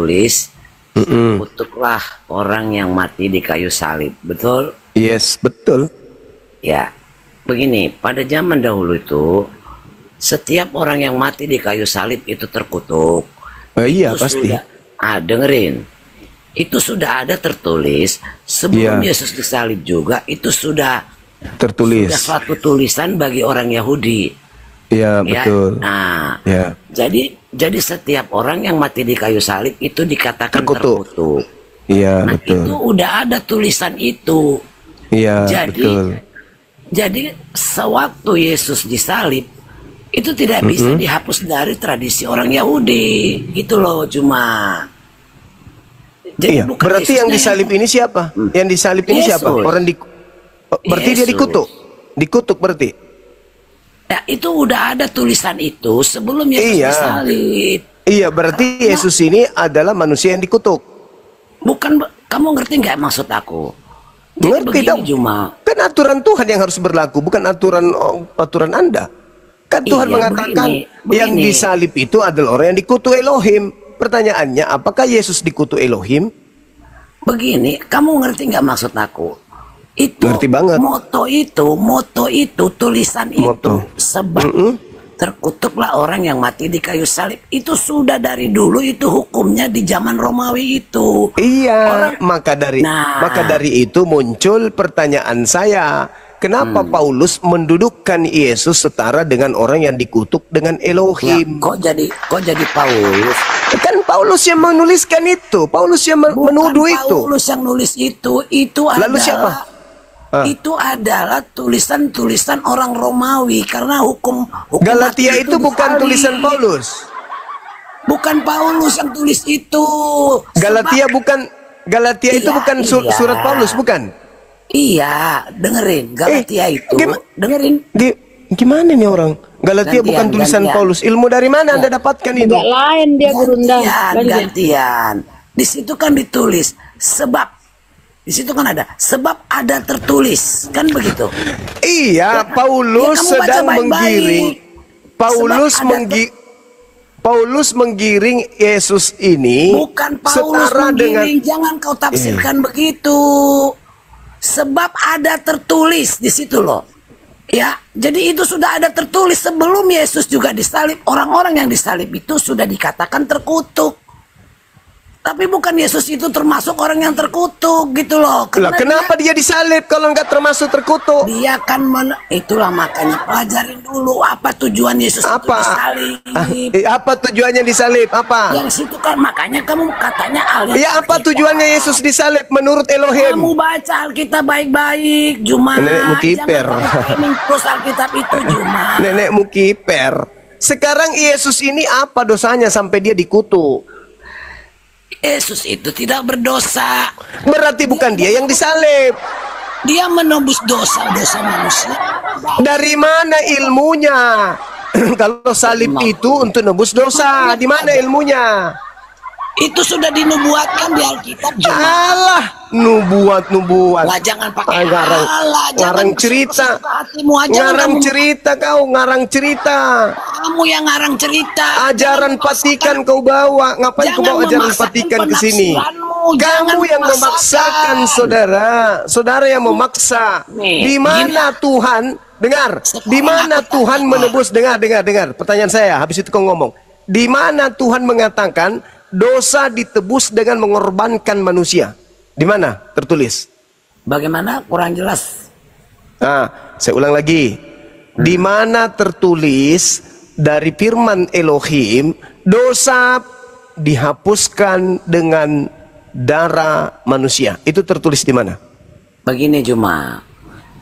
tertulis, kutuklah orang yang mati di kayu salib. Betul? Yes, betul. Ya, begini, pada zaman dahulu itu setiap orang yang mati di kayu salib itu terkutuk. Iya, Itu pasti. dengerin. Itu sudah ada tertulis sebelum Yesus disalib juga, itu sudah Tertulis. suatu tulisan bagi orang Yahudi. Iya, Ya, betul. nah, Ya. jadi setiap orang yang mati di kayu salib itu dikatakan Terkutuk. terkutuk. Iya, Nah, betul. itu udah ada tulisan itu. Iya, Jadi, betul. jadi sewaktu Yesus disalib itu tidak bisa dihapus dari tradisi orang Yahudi, gitu loh. Cuma jadi Iya, berarti yang disalib ini siapa? Yang disalib ini siapa? Yesus. Orang berarti dia Yesus. dikutuk. Dikutuk berarti. ya, itu udah ada tulisan itu sebelum Yesus Iya. disalib. Iya, berarti Yesus ini adalah manusia yang dikutuk. Bukan, kamu ngerti nggak maksud aku? Jadi Ngerti begini, dong. Juma. Kan aturan Tuhan yang harus berlaku, bukan aturan Anda. Kan Tuhan Iya, mengatakan begini. yang disalib itu adalah orang yang dikutuk Elohim. Pertanyaannya, apakah Yesus dikutuk Elohim? Begini, kamu ngerti nggak maksud aku? Itu Ngerti banget. moto itu, tulisan Moto. itu, sebab terkutuklah orang yang mati di kayu salib. Itu sudah dari dulu, itu hukumnya di zaman Romawi itu. Iya, maka Nah. dari itu muncul pertanyaan saya. Kenapa Paulus mendudukkan Yesus setara dengan orang yang dikutuk dengan Ya, Elohim? kok jadi Paulus? Kan Paulus yang menuliskan itu, Paulus yang menuduh itu. Paulus yang nulis itu Lalu siapa? Itu adalah tulisan-tulisan orang Romawi, karena hukum Galatia mati itu bukan disalib. tulisan Paulus. Bukan Paulus yang tulis itu. Galatia itu Iya, bukan iya. surat Paulus, bukan? Iya, dengerin. Galatia itu, dengerin. Gimana nih orang? Galatia Gantian, bukan tulisan gantian. Paulus. Ilmu dari mana Anda dapatkan itu? Enggak lain dia gurunda. Gantian. Di situ kan ditulis sebab. Di situ kan ada sebab, ada tertulis, kan begitu. Iya, Paulus kamu baca sedang baik-baik. menggiring. Paulus menggiring Yesus ini Bukan Paulus setara dengan menggiring, jangan kau tafsirkan begitu. Sebab ada tertulis di situ loh. Ya, jadi itu sudah ada tertulis sebelum Yesus juga disalib. Orang-orang yang disalib itu sudah dikatakan terkutuk. Tapi bukan Yesus itu termasuk orang yang terkutuk gitu loh. Lah, kenapa dia disalib kalau nggak termasuk terkutuk? Dia kan itulah makanya pelajarin dulu apa tujuan Yesus itu Apa? disalib. Apa tujuannya disalib? Apa? Yang situ kan makanya kamu katanya ahli. Ya, apa tujuannya Yesus disalib menurut Elohim? Kamu baca Alkitab baik-baik, Juma. Nenekmu kiper. Jangan terus Alkitab itu, Juma. Nenekmu kiper. Sekarang Yesus ini apa dosanya sampai dia dikutuk? Yesus itu tidak berdosa. Berarti bukan dia yang disalib. Dia menembus dosa-dosa manusia. Dari mana ilmunya? Kalau salib itu untuk nebus dosa, di mana ilmunya? Itu sudah dinubuatkan di Alkitab, Juma. Alah, nubuat. Lah, jangan pakai ngarang, Allah, ngarang jangan cerita. kesuka hatimu aja. Ngarang kamu, cerita kau, ngarang cerita. kamu yang ngarang cerita. Ajaran Jangan Vatikan kau bawa. Ngapain kau Jangan bawa ajaran memaksakan Vatikan ke sini? penafsiranmu. Kamu Jangan yang memaksakan, saudara. Saudara yang memaksa. Nih, Di mana Tuhan? Dengar. Di mana Tuhan menebus? Dengar. Pertanyaan saya. Habis itu kau ngomong. Di mana Tuhan mengatakan dosa ditebus dengan mengorbankan manusia? Di mana tertulis? Bagaimana? Kurang jelas. Nah, saya ulang lagi. Di mana tertulis dari firman Elohim dosa dihapuskan dengan darah manusia? Itu tertulis di mana? Begini, Juma.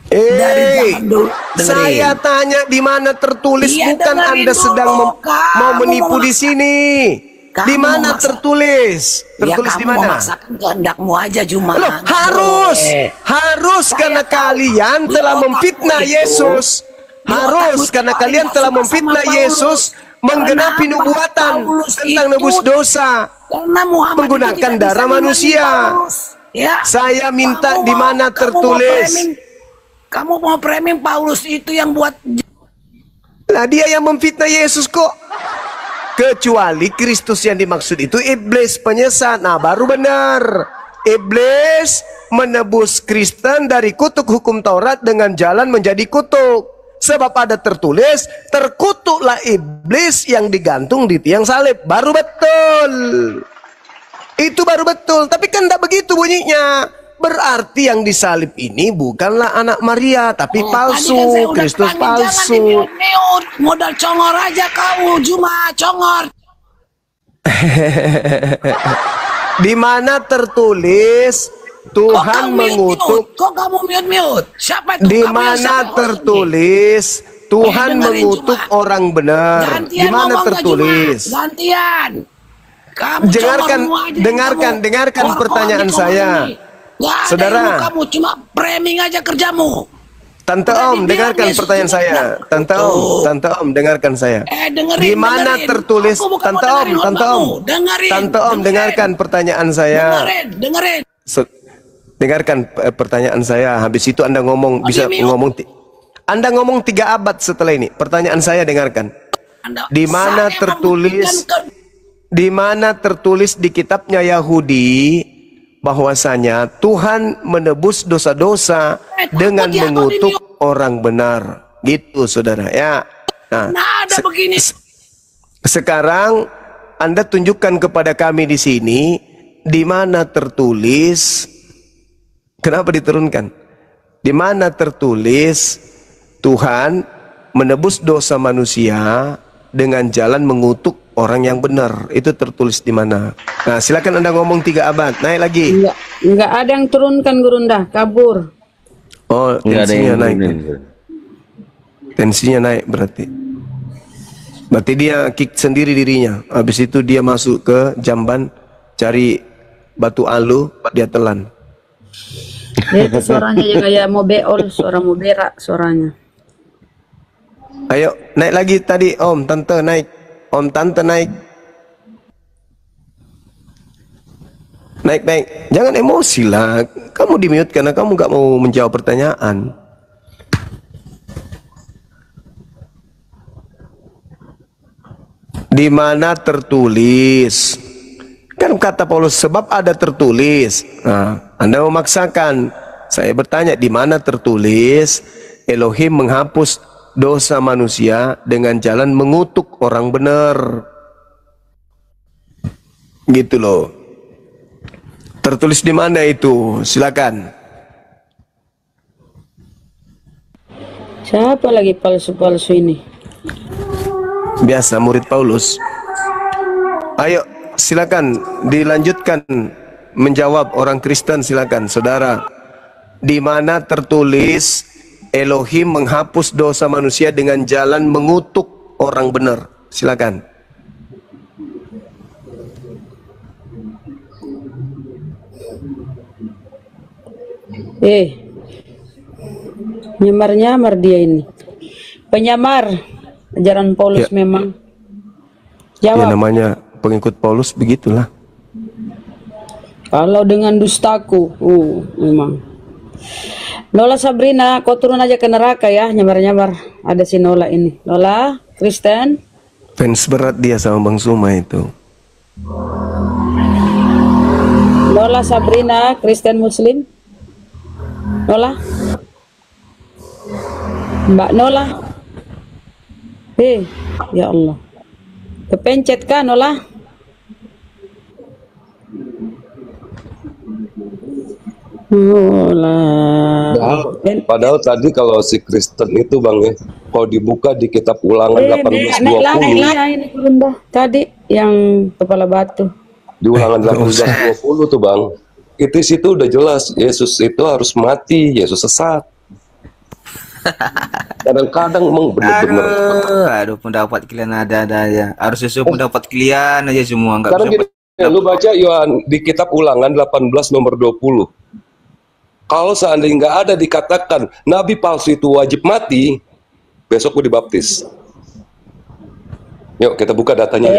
Dari zaman dulu, dengerin. Saya tanya di mana tertulis, Iya, bukan dengerin Anda sedang dulu. mau Kamu menipu di memaksa- sini. Kamu Di mana memaksa- tertulis? Tertulis Ya, di kamu mana? memaksakan kehendakmu aja, Juma. Loh, Nggak harus boleh. karena Saya tahu. kalian Di telah otakmu memfitnah itu, Yesus. di Harus otakmu karena itu kalian tidak telah suka memfitnah sama Yesus, Paulus. menggenapi Karena nubuatan Paulus tentang itu- nebus dosa, Karena Muhammad menggunakan itu tidak darah bisa manusia. mengganti Paulus. Ya. Saya minta Kamu di mau- mana kamu mau tertulis. Kamu mau framing Paulus itu yang buat. Lah dia yang memfitnah Yesus kok. Kecuali Kristus yang dimaksud itu iblis penyesat. Nah, baru benar. Iblis menebus Kristen dari kutuk hukum Taurat dengan jalan menjadi kutuk. Sebab ada tertulis, terkutuklah iblis yang digantung di tiang salib. Baru betul. Itu baru betul. Tapi kan tidak begitu bunyinya. Berarti yang disalib ini bukanlah anak Maria, tapi palsu. Kristus palsu. Modal congor aja kau, cuma congor. Di mana tertulis Tuhan mengutuk? Kok kamu mute? Siapa itu? Di mana tertulis Tuhan mengutuk orang benar? Di mana tertulis? Gantian. Kamu dengarkan pertanyaan saya. Saudara, kamu cuma framing aja kerjamu. Tante Om, dengarkan pertanyaan saya. Tante Om, dengarkan saya. Di mana tertulis? Tante Om, dengarkan pertanyaan saya. Dengerin. Dengarkan pertanyaan saya. Habis itu Anda ngomong bisa ngomong. Anda ngomong 3 abad setelah ini. Pertanyaan saya dengarkan. Di mana tertulis? Di mana tertulis di kitabnya Yahudi bahwasanya Tuhan menebus dosa-dosa dengan mengutuk orang benar, gitu saudara ya. Nah, ada begini. Sekarang Anda tunjukkan kepada kami di sini di mana tertulis. Kenapa diturunkan? Di mana tertulis Tuhan menebus dosa manusia dengan jalan mengutuk orang yang benar? Itu tertulis di mana? Nah, silakan Anda ngomong 3 abad. Naik lagi. Enggak ada yang turunkan Gurunda, kabur. Oh, tensinya naik. Tensinya naik berarti. Berarti dia kick sendiri dirinya. Habis itu dia masuk ke jamban, cari batu alu, dia telan. Itu suaranya aja kayak mau beol, suara mau berak suaranya. Ayo, naik lagi tadi Om, Tante naik. Om, Tante naik. Naik. Jangan emosi lah. Kamu di-mute karena kamu gak mau menjawab pertanyaan. Di mana tertulis? Kan kata Paulus, sebab ada tertulis. Nah, Anda memaksakan. Saya bertanya, di mana tertulis Elohim menghapus dosa manusia dengan jalan mengutuk orang benar? Gitu loh. Tertulis di mana itu? Silakan. Siapa lagi palsu-palsu ini? Biasa murid Paulus. Ayo, silakan dilanjutkan menjawab orang Kristen, silakan saudara. Di mana tertulis Elohim menghapus dosa manusia dengan jalan mengutuk orang benar? Silakan. Nyamar-nyamar dia ini. Penyamar ajaran Paulus ya. Memang. Jawab. Ya namanya pengikut Paulus begitulah. Kalau dengan dustaku, memang. Nola Sabrina, kau turun aja ke neraka ya, nyamar-nyamar. Ada si Nola ini. Nola, Kristen. Fans berat dia sama Bang Suma itu. Nola Sabrina, Kristen Muslim. Nola. Mbak Nola. Ya Allah. Kepencet kan Nola? Padahal tadi kalau si Kristen itu Bang ya, kalau dibuka di kitab Ulangan 18:20 tadi yang kepala batu di Ulangan 18:20 tuh Bang, itu situ udah jelas Yesus itu harus mati, Yesus sesat. Kadang-kadang emang bener-bener aduh pendapat kalian ada aja, harus sesuai pendapat kalian aja semua, nggak bisa ya, lu baca di kitab Ulangan 18:20. Kalau seandainya nggak ada dikatakan nabi palsu itu wajib mati, besok gue dibaptis. Yuk kita buka datanya.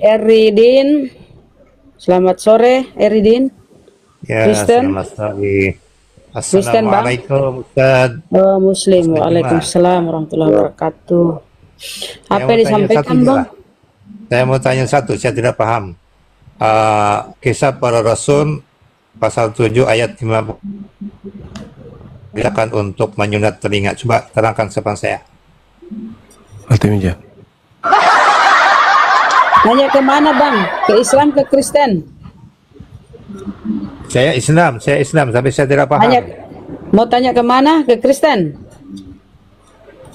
Eridin, selamat sore Eridin. Ya, Kristen. selamat sore. Kristen Bang. Assalamualaikum Ustaz. Muslim. Waalaikumsalam warahmatullahi wabarakatuh. Apa yang disampaikan Bang? Saya mau tanya satu, saya tidak paham. Kisah para Rasul pasal 7 ayat 50. Silakan untuk menyunat telinga. Coba terangkan depan saya. Meja. Nanya ke mana bang? Ke Islam, ke Kristen? Saya Islam, tapi saya tidak paham. Mau tanya ke mana? Ke Kristen?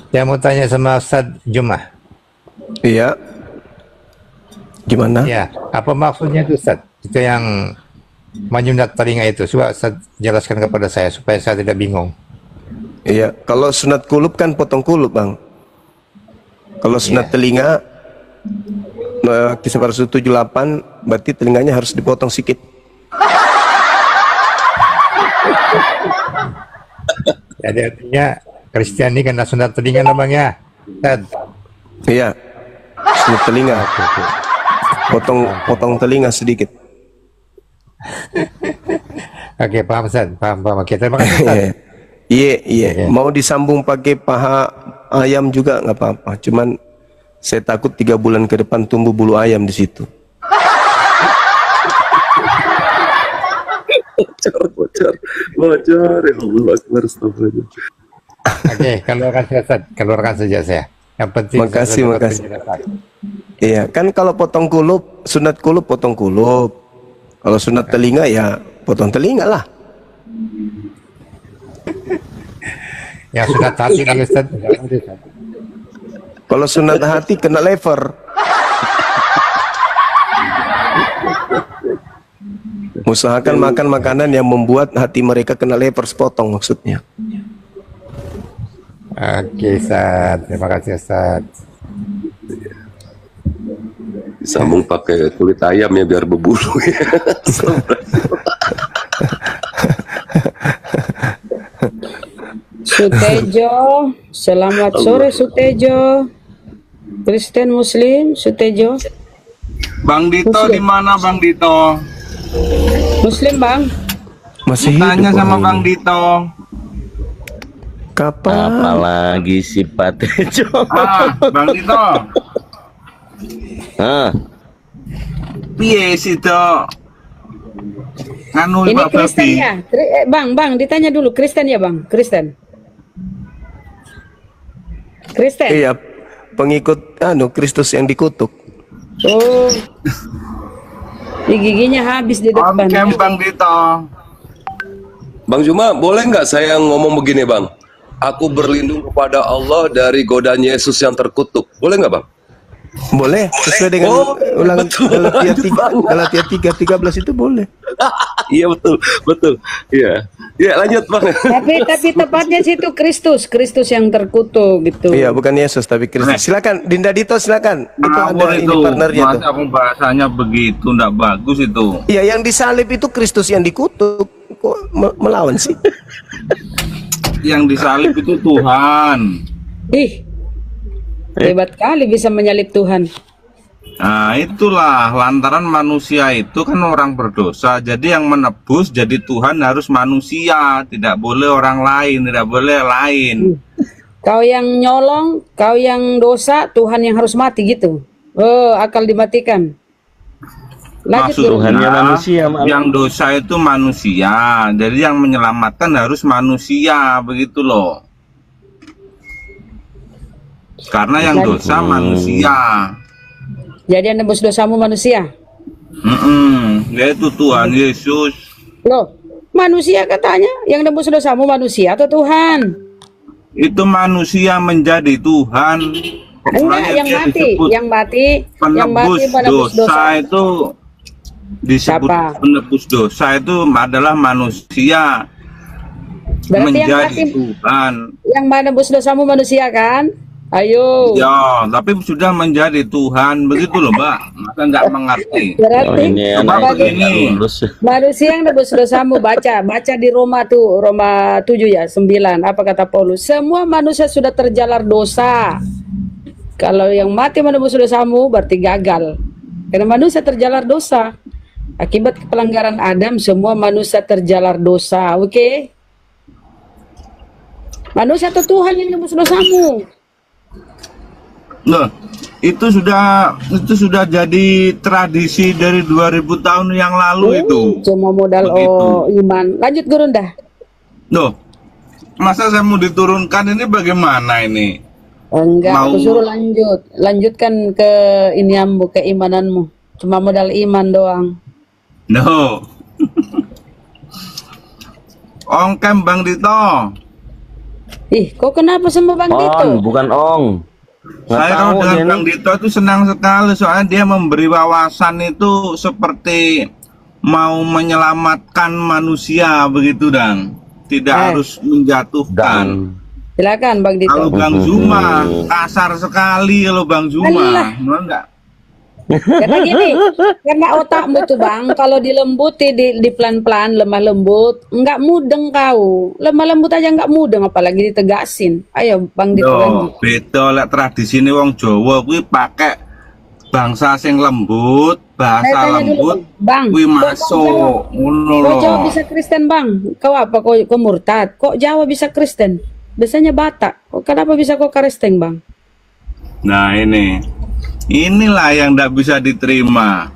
Saya mau tanya sama Ustaz Jumah. Iya. Gimana? Ya, apa maksudnya itu Ustaz? Itu yang menyunat telinga itu. Coba Ustaz jelaskan kepada saya supaya saya tidak bingung. Iya, kalau sunat kulub kan potong kulub, Bang. Kalau sunat telinga, Kisah para Rasul 78, berarti telinganya harus dipotong sedikit. Jadi artinya Kristen ini kena sunat telinga namanya. Iya, sunat telinga. Potong telinga sedikit. Oke, paham Ustaz, paham. Oke, terima kasih Ustaz. Iya. Mau disambung pakai paha ayam juga nggak apa-apa. Cuman saya takut 3 bulan ke depan tumbuh bulu ayam di situ. Bocor, ya Allah, astagfirullah. Oke, keluarkan saja saya. Yang penting Makasih. Iya, kan kalau potong kulub, sunat kulub potong kulub. Kalau sunat telinga ya potong telinga lah. Yang sunat hati kalau Ustaz. Kalau sunat hati kena lever. Usahakan makan makanan yang membuat hati mereka kena lever, sepotong maksudnya. Oke, Ustaz. Terima kasih, Ustaz. Disambung pakai kulit ayam ya biar berbulu ya. Sutejo, selamat sore Sutejo. Kristen Muslim, Sutejo. Bang Dito di mana Bang Dito? Muslim bang. Masih Tanya hidup sama orang Bang ini. Dito. Kapan? Apalagi si Patejo. Bang Dito. Piye sih to? Anu Ini Pak Kristen Babi. ya? Bang, ditanya dulu Kristen ya bang? Kristen. Kristen. Iya, pengikut Kristus yang dikutuk. Oh. Di giginya habis di depan. Oke Bang Dito. Bang Juma, boleh nggak saya ngomong begini Bang? Aku berlindung kepada Allah dari godaan Yesus yang terkutuk. Boleh nggak Bang? Boleh, sesuai dengan ulangan Galatia 3:13 itu boleh. Iya betul. Iya. Ya lanjut Bang. Tapi tepatnya situ Kristus yang terkutuk gitu. Iya, bukan Yesus tapi Kristus. Silakan Dinda Dito, silakan. Itu ada Boleh ini tuh. partnernya tuh. Masa aku bahasanya begitu nggak bagus itu. Iya, yang disalib itu Kristus yang dikutuk. Kok melawan sih? Yang disalib itu Tuhan. Ih, hebat kali bisa menyalib Tuhan. Nah itulah lantaran manusia itu kan orang berdosa. Jadi yang menebus jadi Tuhan harus manusia, tidak boleh orang lain, tidak boleh lain. Kau yang nyolong, kau yang dosa, Tuhan yang harus mati gitu. Oh, akal dimatikan. Lanjut dulu. Tuhannya manusia, yang dosa itu manusia. Jadi yang menyelamatkan harus manusia, begitu loh. Karena yang dosa manusia. Jadi yang nebus dosamu manusia. Yaitu Tuhan Yesus. Loh, manusia katanya yang nebus dosamu manusia atau Tuhan? Itu manusia menjadi Tuhan. Enggak, yang mati Penebus menebus dosa itu disebut Siapa? penebus dosa itu adalah manusia. Berarti menjadi Tuhan. Yang menebus dosamu manusia kan? Ayo. Ya, tapi sudah menjadi Tuhan, begitu loh Mbak. Masa nggak mengerti? Berarti Coba begini. manusia yang nebus dosamu, baca di Roma 7 ya 9. Apa kata Paulus? Semua manusia sudah terjalar dosa. Kalau yang mati menebus dosamu berarti gagal. Karena manusia terjalar dosa. Akibat pelanggaran Adam semua manusia terjalar dosa. Oke? Manusia atau Tuhan yang nebus dosamu? Loh, itu sudah jadi tradisi dari 2000 tahun yang lalu itu. Cuma modal Begitu. iman. Lanjut Gurun dah. Loh, masa saya mau diturunkan ini bagaimana ini? Enggak, Mau- aku suruh lanjutkan ke inianmu, keimananmu. Cuma modal iman doang. No. Ongkem Bang Dito. Ih, kok kenapa sama Bang Dito? On, bukan ong. Nggak Saya tahu kalau dia dengan Bang nih. Dito itu senang sekali soalnya dia memberi wawasan itu seperti mau menyelamatkan manusia begitu dan tidak harus menjatuhkan. Dan Silakan Bang Dito. Kalau Bang Zuma kasar sekali kalau Bang Zuma, Alah. mau enggak? Karena gini, karena otakmu tuh Bang, kalau dilembuti, di pelan-pelan, lemah lembut, nggak mudeng kau. Lemah lembut aja nggak mudeng, apalagi ditegasin. Ayo Bang Dito lanjut. Loh, beda lek tradisi ini wong Jawa kuwi pakai bangsa sing lembut, bahasa Saya tanya dulu, lembut, Bang. kuwi Kok masuk. Ngono Kok loh. Jawa bisa Kristen Bang? Kau apa? Kok murtad? Kok Jawa bisa Kristen? Biasanya Batak. Kok kenapa bisa kok Kristen Bang? Nah inilah yang tidak bisa diterima.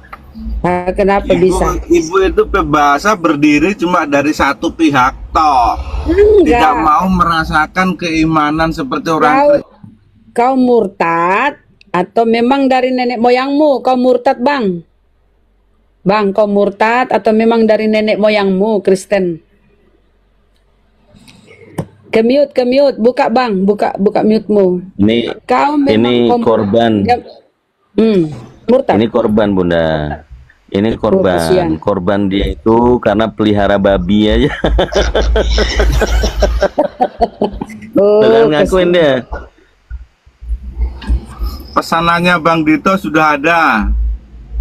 Ah, kenapa bisa? Ibu itu bahasa berdiri cuma dari satu pihak toh. Tidak Enggak. mau merasakan keimanan seperti orang Kau, Kristen. kau murtad atau memang dari nenek moyangmu kau murtad Bang? Bang, kau murtad atau memang dari nenek moyangmu Kristen? Ke mute, buka Bang, buka mute-mu. ini Kau memang ini kau- korban. murtad. Ini korban Bunda. Ini kesian. korban dia itu karena pelihara babi aja. Oh, Jangan ngakuin dia. Pesanannya Bang Dito sudah ada.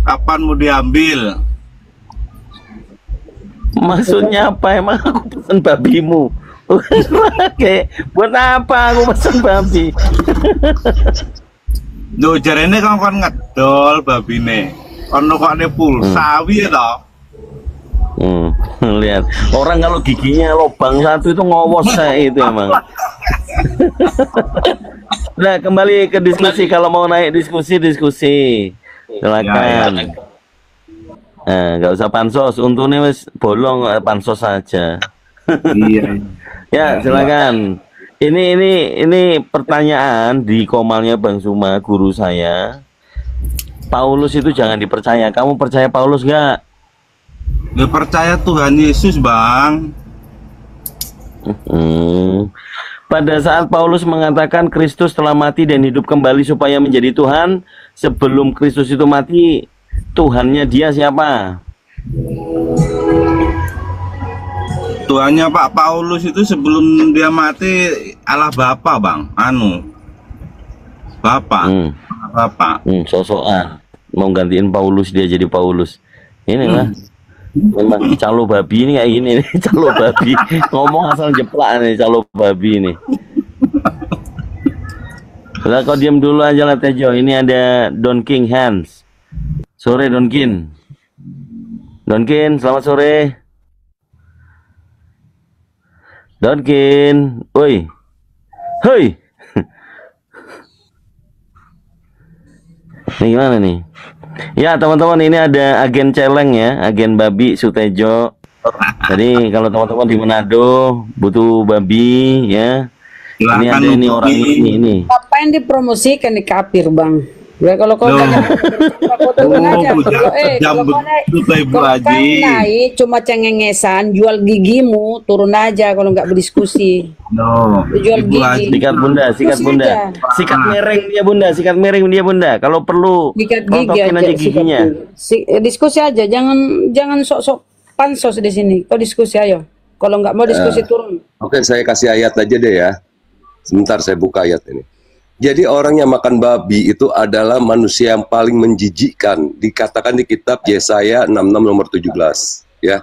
Kapan mau diambil? Maksudnya apa? Emang aku pesen babimu? Oke, buat apa aku pesen babi? Loh jarene kan ngedol babine. Ono kok ada pulsa piye to? Lihat orang kalau giginya lobang satu itu ngowos saya itu emang. Nah kembali ke diskusi, kalau mau naik diskusi silakan. Nggak usah pansos, untungnya wis bolong pansos saja. Iya. Ya silakan. Ini pertanyaan di komalnya Bang Zuma, guru saya. Paulus itu jangan dipercaya. Kamu percaya Paulus nggak? Dia percaya Tuhan Yesus Bang. Pada saat Paulus mengatakan Kristus telah mati dan hidup kembali supaya menjadi Tuhan, sebelum Kristus itu mati, Tuhannya dia siapa? Tuhannya Pak Paulus itu sebelum dia mati Allah Bapa Bang. Bapak. Bapak. Sosokan mau gantiin Paulus, dia jadi Paulus. Inilah memang calo babi ini kayak gini nih, calo babi ngomong asal jeplak nih, calo babi ini. Udah kau diam dulu aja lah Tejo. Ini ada Don King Hans. Sore Don King. Don King, selamat sore. Don King, woi, hoi. Ini gimana nih? Ya teman-teman, ini ada agen celeng ya, agen babi Sutejo. Jadi kalau teman-teman di Manado butuh babi ya, ini ada ini orang ini. Apa yang dipromosikan di kapir Bang? Ya kalau kau tanya, kau turun aja. Kalau kau naik cuma cengengesan, jual gigimu, turun aja kalau nggak berdiskusi. Jual gigi. Sikat bunda, sikat bunda, sikat mereng dia bunda, sikat mereng dia bunda. Kalau perlu, sikat gigi tontokin aja giginya. Diskusi aja, jangan sok-sok pansos di sini. Kau diskusi ayo. Kalau nggak mau diskusi turun. Oke, saya kasih ayat aja deh ya. Sebentar saya buka ayat ini. Jadi orang yang makan babi itu adalah manusia yang paling menjijikkan. Dikatakan di kitab Yesaya 66 nomor 17. Ya.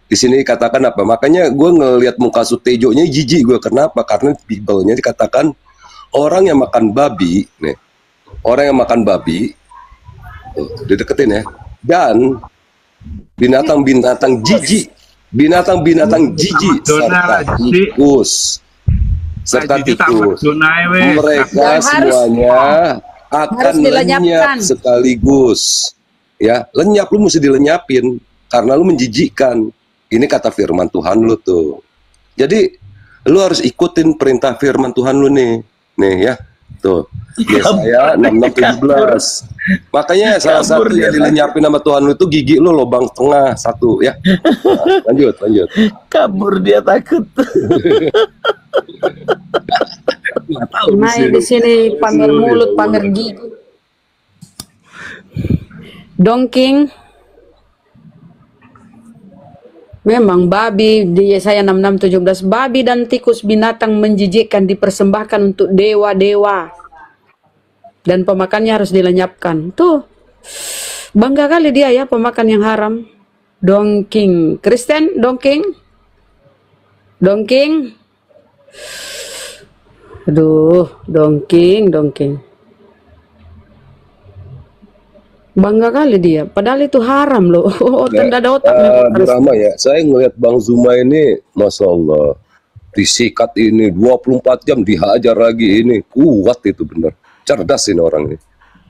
Di sini dikatakan apa? Makanya gue ngelihat muka Sutejonya jijik gue. Kenapa? Karena Bible-nya dikatakan orang yang makan babi, nih, orang yang makan babi, dideketin ya, dan binatang-binatang jijik, binatang-binatang jijik serta tikus. Serta tikus, mereka semuanya Harus akan lenyap dilenyapkan. sekaligus. Ya, lenyap, lu mesti dilenyapin karena lu menjijikkan. Ini kata firman Tuhan lu tuh. Jadi lu harus ikutin perintah firman Tuhan lu nih. Nih ya. Tuh. Yesaya 66:17. Makanya salah satu yang dilenyapin sama Tuhan lu itu gigi lu lubang tengah satu ya. Nah, lanjut. Kabur dia takut. Nggak tahu Nah, di sini pamer mulut, pamer gigi. Dongking. Memang babi di Yesaya 66:17, babi dan tikus binatang menjijikkan dipersembahkan untuk dewa-dewa. Dan pemakannya harus dilenyapkan. Tuh. Bangga kali dia ya pemakan yang haram. Dongking. Kristen, dongking. Dongking. Aduh, dongking. Bangga kali dia, padahal itu haram loh. Tanda ada otak memang Bu Rama ya, saya ngelihat Bang Zuma ini, Masya Allah, disikat ini 24 jam, dihajar lagi ini, kuat itu bener, cerdas ini orang ini,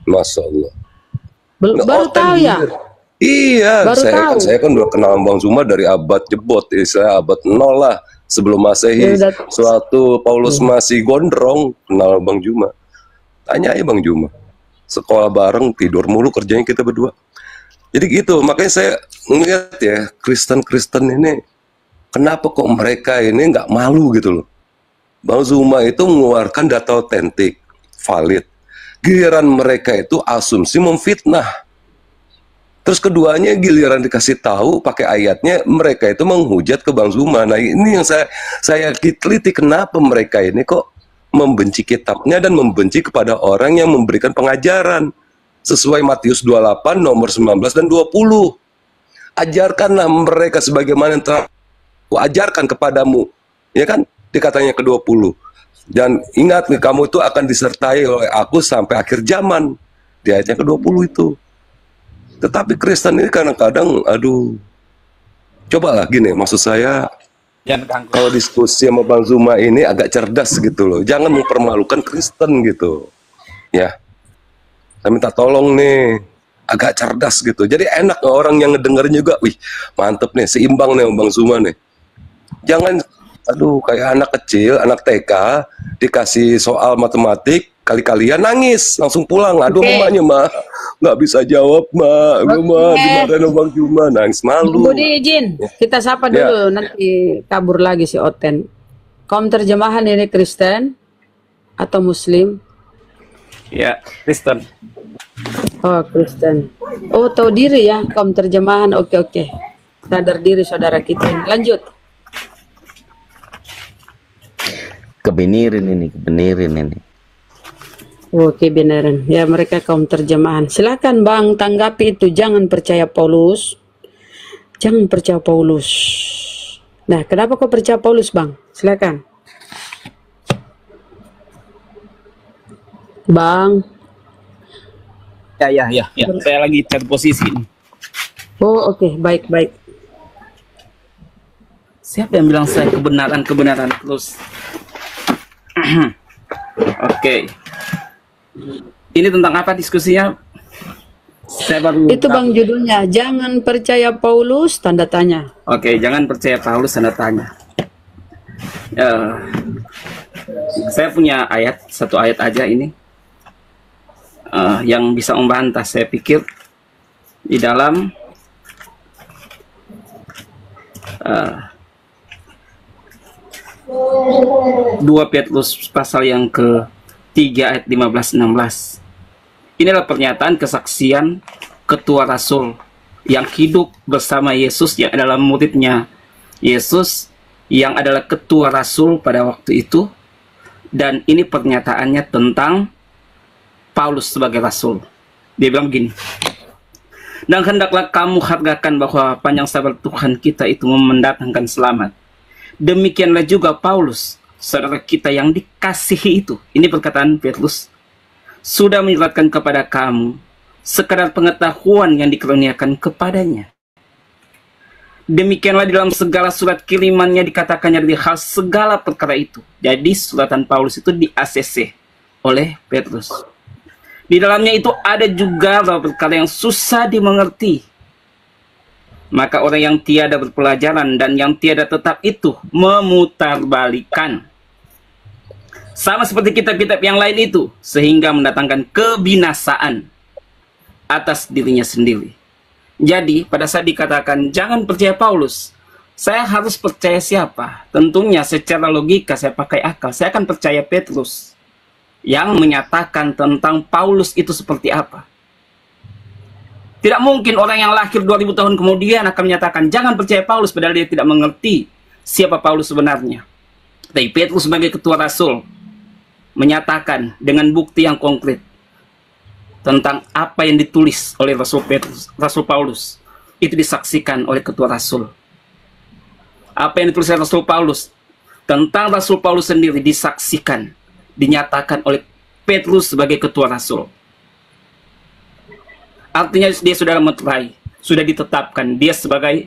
Masya Allah. Baru tahu ya? Iya, Baru tahu. saya kan udah kenal Bang Zuma dari abad jebot, saya abad 0 lah, sebelum Masehi, suatu Paulus masih gondrong, kenal Bang Zuma. Tanya aja Bang Zuma. Sekolah bareng, tidur mulu kerjanya kita berdua. Jadi gitu, makanya saya ngeliat ya, Kristen-Kristen ini, kenapa kok mereka ini nggak malu gitu loh. Bang Zuma itu mengeluarkan data otentik, valid. Giliran mereka itu asumsi memfitnah. Terus keduanya giliran dikasih tahu pakai ayatnya, mereka itu menghujat ke Bang Zuma. Nah ini yang saya teliti, kenapa mereka ini kok membenci kitabnya dan membenci kepada orang yang memberikan pengajaran sesuai Matius 28 nomor 19 dan 20. Ajarkanlah mereka sebagaimana yang telah kuajarkan kepadamu, ya kan, dikatanya ke-20. Dan ingat nih, kamu itu akan disertai oleh aku sampai akhir zaman, di ayatnya ke-20 itu. Tetapi Kristen ini kadang-kadang, aduh, cobalah gini, maksud saya, kalau diskusi sama Bang Zuma ini agak cerdas gitu loh. Jangan mempermalukan Kristen gitu. Ya. Saya minta tolong nih. Agak cerdas gitu. Jadi enak orang yang ngedengerin juga. Wih, mantep nih. Seimbang nih Bang Zuma nih. Jangan, aduh, kayak anak kecil, anak TK, dikasih soal matematik, kali-kalian nangis. Langsung pulang. Aduh, emaknya, mah. Nggak bisa jawab, mak. Mah, dimarahin sama Bang Zuma. Nangis malu. Budi izin, kita sapa dulu, nanti kabur lagi si Oten. Kaum terjemahan ini Kristen atau Muslim? Ya, Kristen. Oh, Kristen. Oh, tahu diri ya, kaum terjemahan. Oke. Sadar diri saudara kita. Lanjut. Kebenaran ini. Oke, beneran. Ya, mereka kaum terjemahan. Silakan Bang, tanggapi itu. Jangan percaya Paulus. Jangan percaya Paulus. Nah, kenapa kau percaya Paulus, Bang? Silakan. Bang. Ya. Saya lagi cari posisi. Oh, oke. Baik. Siapa yang bilang saya kebenaran terus? Oke. Ini tentang apa diskusinya? Saya baru itu Bang judulnya, jangan percaya Paulus, tanda tanya. Oke, jangan percaya Paulus, tanda tanya. Saya punya satu ayat aja ini yang bisa membantah. Saya pikir di dalam 2 Petrus pasal yang ke-3 ayat 15-16. Inilah pernyataan kesaksian ketua rasul yang hidup bersama Yesus, yang adalah muridnya Yesus, yang adalah ketua rasul pada waktu itu. Dan ini pernyataannya tentang Paulus sebagai rasul. Dia bilang begini, dan hendaklah kamu hargakan bahwa panjang sabar Tuhan kita itu mendatangkan selamat. Demikianlah juga Paulus, saudara kita yang dikasihi itu. Ini perkataan Petrus. Sudah menyatakan kepada kamu sekadar pengetahuan yang dikaruniakan kepadanya. Demikianlah dalam segala surat kirimannya dikatakannya di hal segala perkara itu. Jadi suratan Paulus itu di ACC oleh Petrus. Di dalamnya itu ada juga beberapa perkara yang susah dimengerti. Maka orang yang tiada berpelajaran dan yang tiada tetap itu memutarbalikan. Sama seperti kitab-kitab yang lain itu, sehingga mendatangkan kebinasaan atas dirinya sendiri. Jadi pada saat dikatakan jangan percaya Paulus, saya harus percaya siapa? Tentunya secara logika saya pakai akal, saya akan percaya Petrus yang menyatakan tentang Paulus itu seperti apa. Tidak mungkin orang yang lahir 2000 tahun kemudian akan menyatakan jangan percaya Paulus, padahal dia tidak mengerti siapa Paulus sebenarnya. Tapi Petrus sebagai ketua rasul menyatakan dengan bukti yang konkret tentang apa yang ditulis oleh Rasul Paulus, itu disaksikan oleh ketua rasul. Apa yang ditulis oleh Rasul Paulus tentang Rasul Paulus sendiri disaksikan, dinyatakan oleh Petrus sebagai ketua rasul. Artinya dia sudah meterai, sudah ditetapkan dia sebagai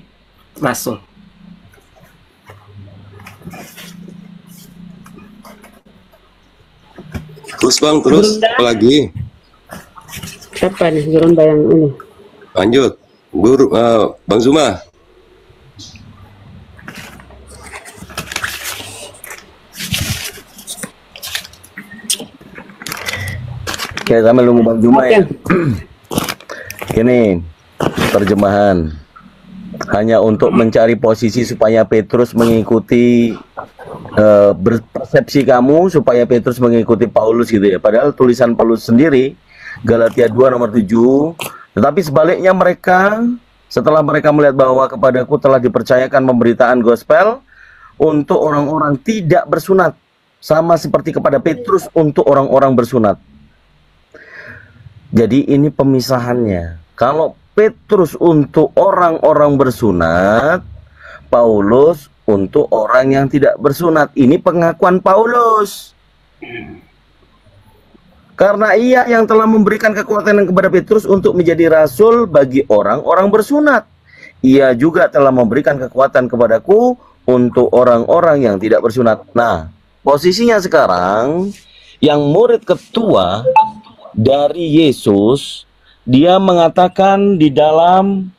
rasul. Terus Bang, terus apa lagi? Siapa nih Gurunda yang ini? Lanjut, Bang Zuma. Oke, sambil nunggu Bang Zuma ya. Ini terjemahan hanya untuk mencari posisi supaya Petrus mengikuti berpersepsi kamu, supaya Petrus mengikuti Paulus gitu ya. Padahal tulisan Paulus sendiri Galatia 2 nomor 7, tetapi sebaliknya mereka setelah mereka melihat bahwa kepadaku telah dipercayakan pemberitaan gospel untuk orang-orang tidak bersunat, sama seperti kepada Petrus untuk orang-orang bersunat. Jadi ini pemisahannya. Kalau Petrus untuk orang-orang bersunat, Paulus untuk orang yang tidak bersunat. Ini pengakuan Paulus. Karena ia yang telah memberikan kekuatan kepada Petrus untuk menjadi rasul bagi orang-orang bersunat. Ia juga telah memberikan kekuatan kepadaku untuk orang-orang yang tidak bersunat. Nah, posisinya sekarang, yang murid ketua dari Yesus, dia mengatakan di dalam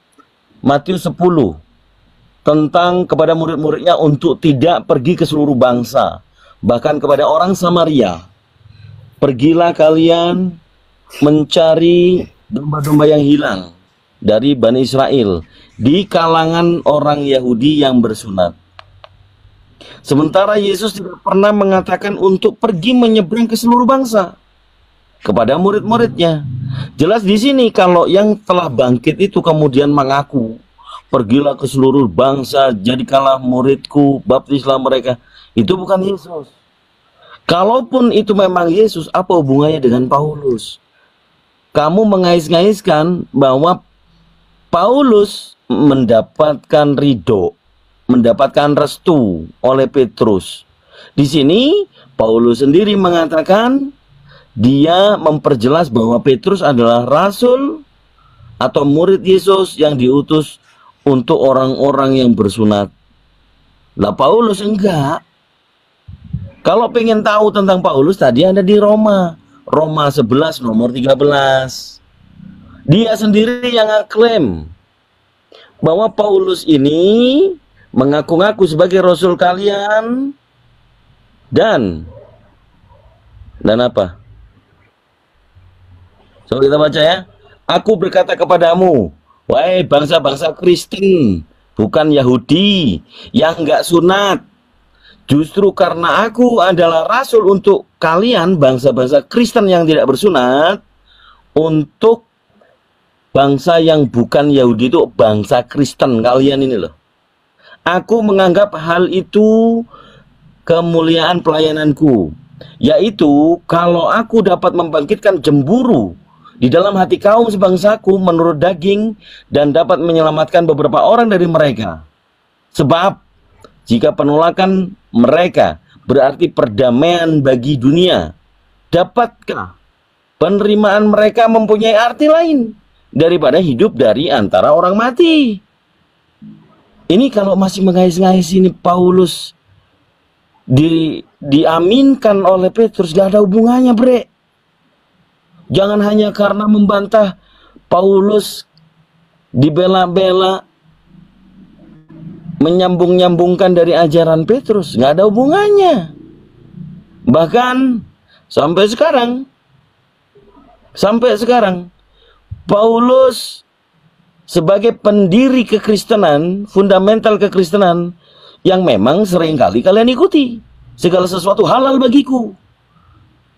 Matius 10 tentang kepada murid-muridnya untuk tidak pergi ke seluruh bangsa, bahkan kepada orang Samaria. Pergilah kalian mencari domba-domba yang hilang dari Bani Israel di kalangan orang Yahudi yang bersunat. Sementara Yesus tidak pernah mengatakan untuk pergi menyeberang ke seluruh bangsa kepada murid-muridnya. Jelas di sini kalau yang telah bangkit itu kemudian mengaku, pergilah ke seluruh bangsa, jadikanlah muridku, baptislah mereka. Itu bukan Yesus. Kalaupun itu memang Yesus, apa hubungannya dengan Paulus? Kamu mengais-ngaiskan bahwa Paulus mendapatkan ridho, mendapatkan restu oleh Petrus. Di sini Paulus sendiri mengatakan, dia memperjelas bahwa Petrus adalah rasul atau murid Yesus yang diutus untuk orang-orang yang bersunat. Lah Paulus enggak. Kalau pengen tahu tentang Paulus, tadi ada di Roma 11 nomor 13. Dia sendiri yang klaim bahwa Paulus ini mengaku-ngaku sebagai rasul kalian dan apa? So kita baca ya. Aku berkata kepadamu, wahai bangsa-bangsa Kristen, bukan Yahudi yang enggak sunat. Justru karena aku adalah rasul untuk kalian bangsa-bangsa Kristen yang tidak bersunat, untuk bangsa yang bukan Yahudi itu bangsa Kristen kalian ini loh. Aku menganggap hal itu kemuliaan pelayananku, yaitu kalau aku dapat membangkitkan cemburu di dalam hati kaum sebangsaku menurut daging dan dapat menyelamatkan beberapa orang dari mereka. Sebab jika penolakan mereka berarti perdamaian bagi dunia, dapatkah penerimaan mereka mempunyai arti lain daripada hidup dari antara orang mati? Ini kalau masih mengais-ngais ini Paulus diaminkan oleh Petrus, gak ada hubungannya bre. Jangan hanya karena membantah Paulus dibela-bela, menyambung-nyambungkan dari ajaran Petrus. Nggak ada hubungannya. Bahkan sampai sekarang Paulus sebagai pendiri kekristenan, fundamental kekristenan, yang memang seringkali kalian ikuti. Segala sesuatu halal bagiku.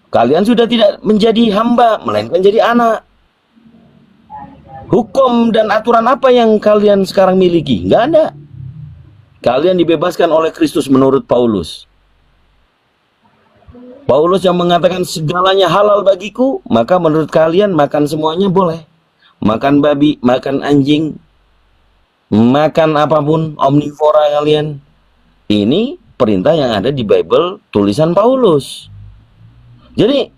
Kalian sudah tidak menjadi hamba, melainkan jadi anak. Hukum dan aturan apa yang kalian sekarang miliki? Nggak ada. Kalian dibebaskan oleh Kristus menurut Paulus. Paulus yang mengatakan segalanya halal bagiku, maka menurut kalian makan semuanya boleh. Makan babi, makan anjing, makan apapun, omnivora kalian. Ini perintah yang ada di Bible tulisan Paulus. Jadi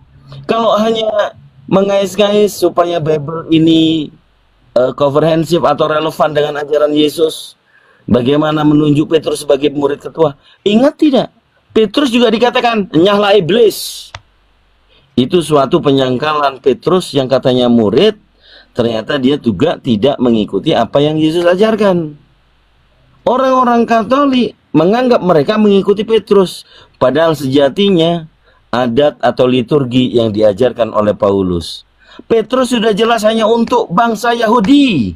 kalau hanya mengais-ngais supaya Bible ini komprehensif atau relevan dengan ajaran Yesus, bagaimana menunjuk Petrus sebagai murid ketua, ingat tidak? Petrus juga dikatakan nyahlah iblis. Itu suatu penyangkalan Petrus yang katanya murid, ternyata dia juga tidak mengikuti apa yang Yesus ajarkan. Orang-orang Katolik menganggap mereka mengikuti Petrus, padahal sejatinya adat atau liturgi yang diajarkan oleh Paulus. Petrus sudah jelas hanya untuk bangsa Yahudi.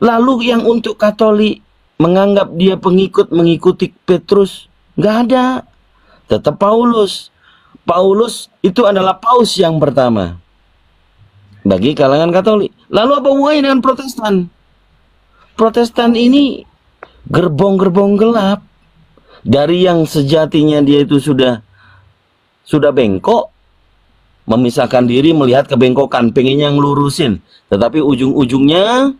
Lalu yang untuk Katolik menganggap dia pengikut mengikuti Petrus, nggak ada. Tetap Paulus. Paulus itu adalah paus yang pertama bagi kalangan Katolik. Lalu apa hubungannya dengan Protestan? Protestan ini gerbong-gerbong gelap dari yang sejatinya dia itu sudah bengkok, memisahkan diri, melihat kebengkokan, pengennya ngelurusin, tetapi ujung-ujungnya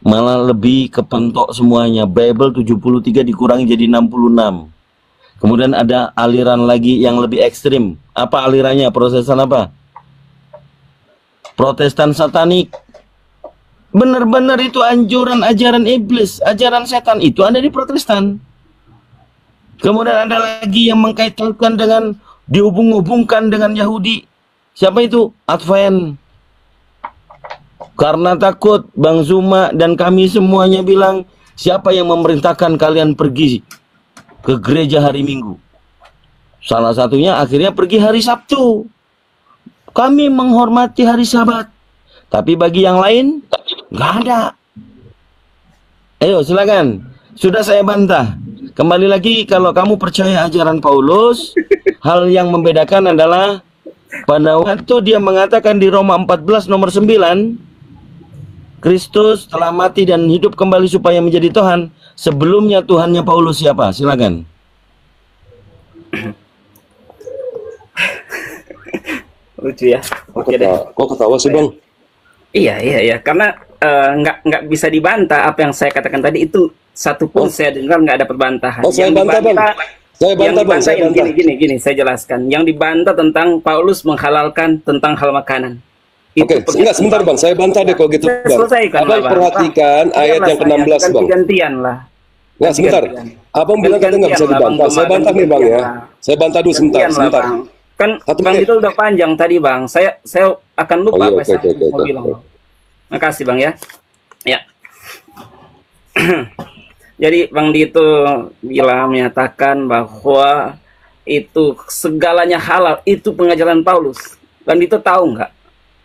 malah lebih kepentok semuanya. Bible 73 dikurangi jadi 66. Kemudian ada aliran lagi yang lebih ekstrim. Apa alirannya? Protestan apa? Protestan satanik. Benar-benar itu anjuran ajaran iblis, ajaran setan itu ada di Protestan. Kemudian ada lagi yang mengkaitkan dengan, dihubung-hubungkan dengan Yahudi. Siapa itu? Advent. Karena takut, Bang Zuma dan kami semuanya bilang, siapa yang memerintahkan kalian pergi ke gereja hari Minggu? Salah satunya akhirnya pergi hari Sabtu. Kami menghormati hari Sabat. Tapi bagi yang lain, nggak ada. Ayo silakan. Sudah saya bantah. Kembali lagi, kalau kamu percaya ajaran Paulus, hal yang membedakan adalah pada waktu dia mengatakan di Roma 14 nomor 9, Kristus telah mati dan hidup kembali supaya menjadi Tuhan. Sebelumnya Tuhannya Paulus siapa? Silakan. Lucu ya. Oke deh. Kok ketawa sih Bang? Iya. Karena nggak bisa dibantah apa yang saya katakan tadi itu. Satupun saya dengar nggak ada perbantahan. Oh, saya bantah Bang. Saya bantah Bang. Saya bantah. Gini, saya jelaskan. Yang dibantah tentang Paulus menghalalkan tentang hal makanan. Oke, enggak sebentar Bang, saya bantah deh kalau gitu Bang. Abang perhatikan ayat yang ke-16 Bang. Gantian lah. Enggak, sebentar. Abang bilang kata nggak bisa dibantah. Saya bantah nih Bang ya. Saya bantah dulu sebentar. Kan Bang itu udah panjang tadi Bang. Saya akan lupa apa yang saya mau bilang. Makasih Bang ya. Ya. Jadi Bang Dito bilang menyatakan bahwa itu segalanya halal, itu pengajaran Paulus. Bang Dito tahu nggak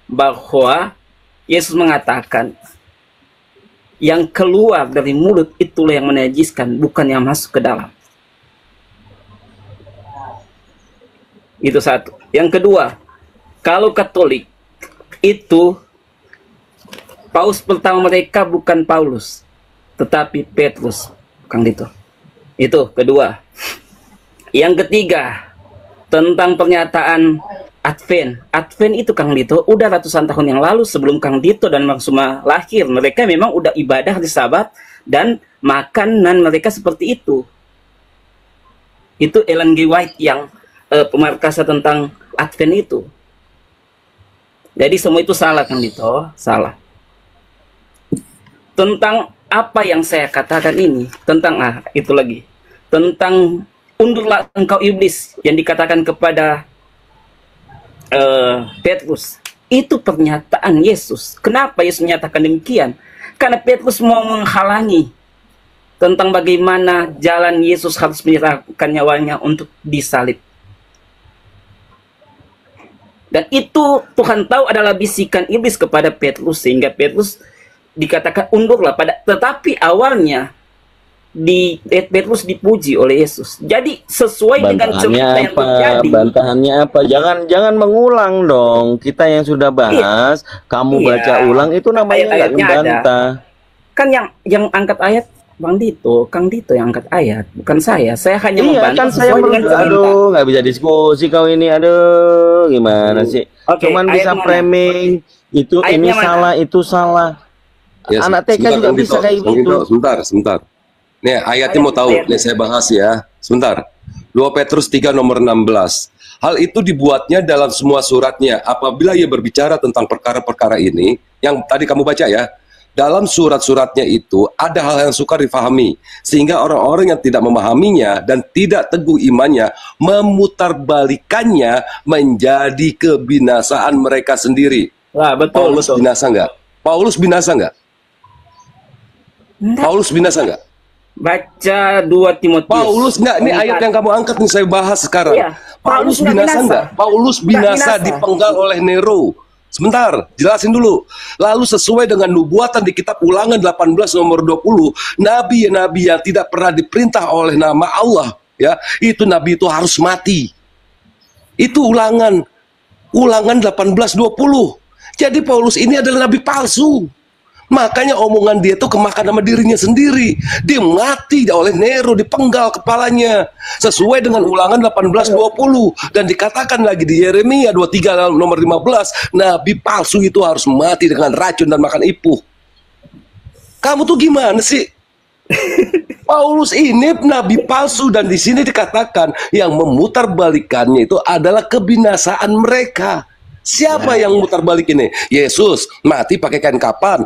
bahwa Yesus mengatakan yang keluar dari mulut itulah yang menajiskan, bukan yang masuk ke dalam. Itu satu. Yang kedua, kalau Katolik itu paus pertama mereka bukan Paulus, tetapi Petrus, Kang Dito. Itu kedua. Yang ketiga, tentang pernyataan Advent. Advent itu Kang Dito udah ratusan tahun yang lalu sebelum Kang Dito dan Bang Suma lahir. Mereka memang udah ibadah di Sabat dan makanan mereka seperti itu. Itu Ellen G. White yang pemarkasa tentang Advent itu. Jadi semua itu salah Kang Dito, salah. Tentang apa yang saya katakan ini, tentang itu lagi, tentang undurlah engkau iblis yang dikatakan kepada Petrus. Itu pernyataan Yesus. Kenapa Yesus menyatakan demikian? Karena Petrus mau menghalangi tentang bagaimana jalan Yesus harus menyerahkan nyawanya untuk disalib. Dan itu Tuhan tahu adalah bisikan iblis kepada Petrus, sehingga Petrus dikatakan undurlah. Tetapi awalnya Petrus dipuji oleh Yesus. Jadi sesuai dengan cerita yang terjadi. Bantahannya apa? Jangan mengulang dong. Kita yang sudah bahas, kamu baca ulang itu namanya nggak membantah. Kan yang angkat ayat Bang Dito, Kang Dito yang angkat ayat, bukan saya. Saya hanya membantah kan saya sesuai dengan cerita. Aduh, nggak bisa diskusi kau ini. Aduh, gimana sih? Cuman bisa framing itu ini salah, itu salah. Ya, anak TK juga bisa kayak gitu. Sebentar. Nih ayatnya mau tahu, nih saya bahas ya. Sebentar. 2 Petrus 3 nomor 16. Hal itu dibuatnya dalam semua suratnya. Apabila ia berbicara tentang perkara-perkara ini, yang tadi kamu baca ya, dalam surat-suratnya itu ada hal yang sukar difahami, sehingga orang-orang yang tidak memahaminya dan tidak teguh imannya memutarbalikannya menjadi kebinasaan mereka sendiri. Wah, betul. Paulus binasa nggak? Paulus binasa nggak? Paulus binasa nggak? Baca 2 Timotius. Paulus nggak? Ini ayat yang kamu angkat nih saya bahas sekarang. Iya, Paulus binasa nggak? Paulus binasa dipenggal oleh Nero. Sebentar, jelasin dulu. Lalu sesuai dengan nubuatan di kitab Ulangan 18 nomor 20, nabi-nabi yang tidak pernah diperintah oleh nama Allah, ya, itu nabi itu harus mati. Itu Ulangan 18:20. Jadi Paulus ini adalah nabi palsu. Makanya omongan dia tuh kemakan sama dirinya sendiri. Dia mati oleh Nero, dipenggal kepalanya. Sesuai dengan Ulangan 18:20. Dan dikatakan lagi di Yeremia 23 nomor 15, nabi palsu itu harus mati dengan racun dan makan ipuh. Kamu tuh gimana sih? Paulus ini nabi palsu, dan di sini dikatakan yang memutarbalikannya itu adalah kebinasaan mereka. Siapa yang mutar balik ini? Yesus mati pakai kain kapan,